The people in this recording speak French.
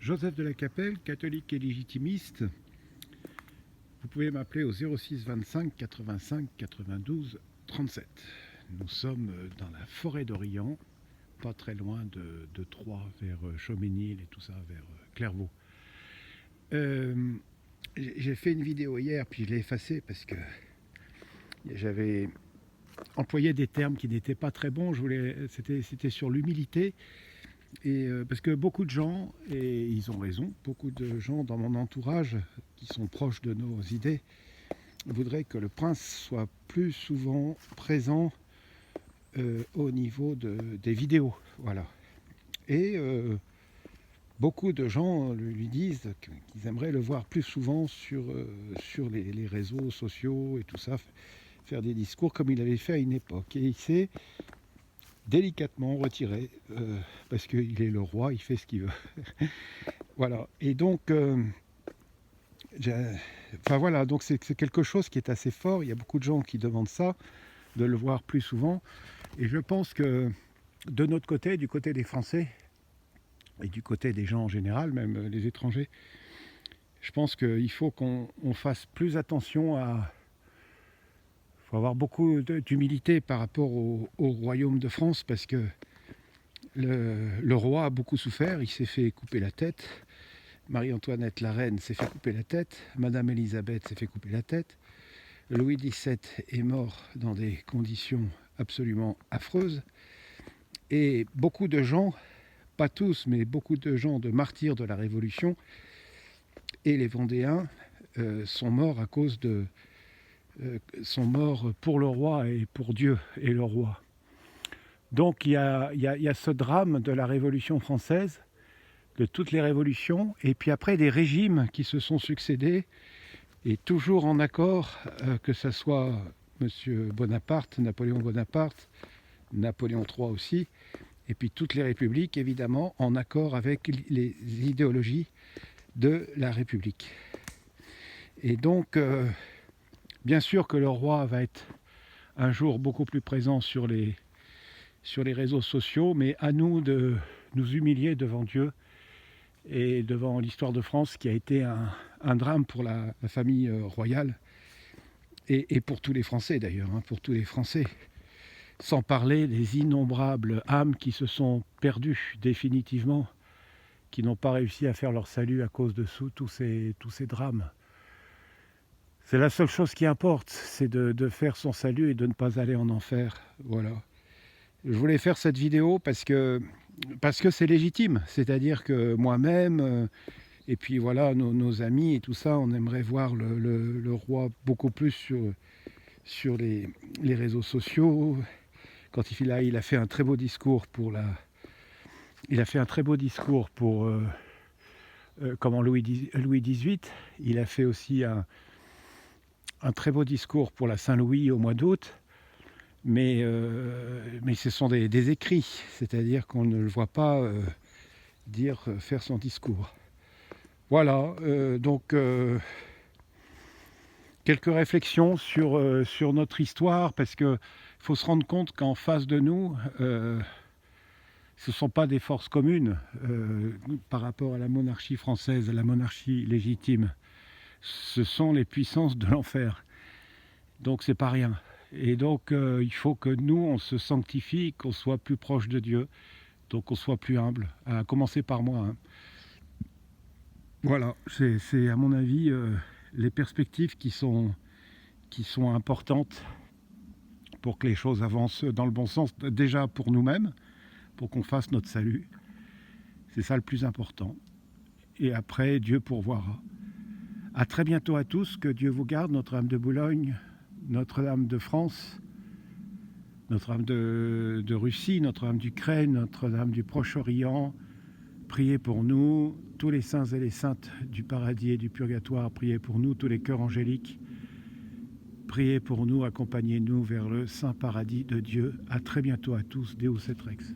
Joseph de la Capelle, catholique et légitimiste. Vous pouvez m'appeler au 06 25 85 92 37. Nous sommes dans la forêt d'Orient, pas très loin de Troyes, vers Chauménil et tout ça, vers Clairvaux. J'ai fait une vidéo hier, puis je l'ai effacée parce que j'avais employé des termes qui n'étaient pas très bons. C'était sur l'humilité. Et parce que beaucoup de gens, et ils ont raison, beaucoup de gens dans mon entourage qui sont proches de nos idées voudraient que le prince soit plus souvent présent au niveau des vidéos. Voilà. Et beaucoup de gens lui disent qu'ils aimeraient le voir plus souvent sur les réseaux sociaux et tout ça, faire des discours comme il avait fait à une époque. Et il s'est délicatement retiré parce qu'il est le roi, il fait ce qu'il veut. Voilà. Et donc, voilà, donc c'est quelque chose qui est assez fort. Il y a beaucoup de gens qui demandent ça, de le voir plus souvent. Et je pense que de notre côté, du côté des Français et du côté des gens en général, même les étrangers, je pense qu'il faut qu'on fasse plus attention à... Il faut avoir beaucoup d'humilité par rapport au royaume de France parce que le roi a beaucoup souffert, il s'est fait couper la tête. Marie-Antoinette, la reine, s'est fait couper la tête. Madame Elisabeth s'est fait couper la tête. Louis XVII est mort dans des conditions absolument affreuses. Et beaucoup de gens, pas tous, mais beaucoup de gens, de martyrs de la Révolution, et les Vendéens sont morts à cause de... sont morts pour le roi et pour Dieu et le roi. Donc il y a ce drame de la Révolution française, de toutes les révolutions, et puis après des régimes qui se sont succédés, et toujours en accord, que ce soit M. Bonaparte, Napoléon Bonaparte, Napoléon III aussi, et puis toutes les républiques, évidemment, en accord avec les idéologies de la République. Et donc, bien sûr que le roi va être un jour beaucoup plus présent sur les réseaux sociaux, mais à nous de nous humilier devant Dieu et devant l'histoire de France qui a été un drame pour la famille royale et pour tous les Français d'ailleurs, pour tous les Français. Sans parler des innombrables âmes qui se sont perdues définitivement, qui n'ont pas réussi à faire leur salut à cause de tous ces drames. C'est la seule chose qui importe, c'est de faire son salut et de ne pas aller en enfer. Voilà. Je voulais faire cette vidéo parce que c'est légitime, c'est-à-dire que moi-même, et puis voilà, nos amis et tout ça, on aimerait voir le roi beaucoup plus sur les réseaux sociaux. Quand il a fait un très beau discours pour comment Louis XVIII. Il a fait aussi un très beau discours pour la Saint-Louis au mois d'août. Mais ce sont des écrits, c'est-à-dire qu'on ne le voit pas faire son discours. Voilà, donc quelques réflexions sur notre histoire, parce qu'il faut se rendre compte qu'en face de nous, ce ne sont pas des forces communes par rapport à la monarchie française, à la monarchie légitime. Ce sont les puissances de l'enfer. Donc c'est pas rien. Et donc il faut que nous, on se sanctifie, qu'on soit plus proche de Dieu, donc qu'on soit plus humble, à commencer par moi. Voilà, c'est à mon avis les perspectives qui sont importantes pour que les choses avancent dans le bon sens, déjà pour nous-mêmes, pour qu'on fasse notre salut. C'est ça le plus important. Et après, Dieu pourvoira. À très bientôt à tous, que Dieu vous garde, Notre-Dame de Boulogne, Notre-Dame de France, Notre-Dame de Russie, Notre-Dame d'Ukraine, Notre-Dame du Proche-Orient. Priez pour nous, tous les saints et les saintes du paradis et du purgatoire, priez pour nous, tous les cœurs angéliques. Priez pour nous, accompagnez-nous vers le saint paradis de Dieu. À très bientôt à tous, Deus et Rex.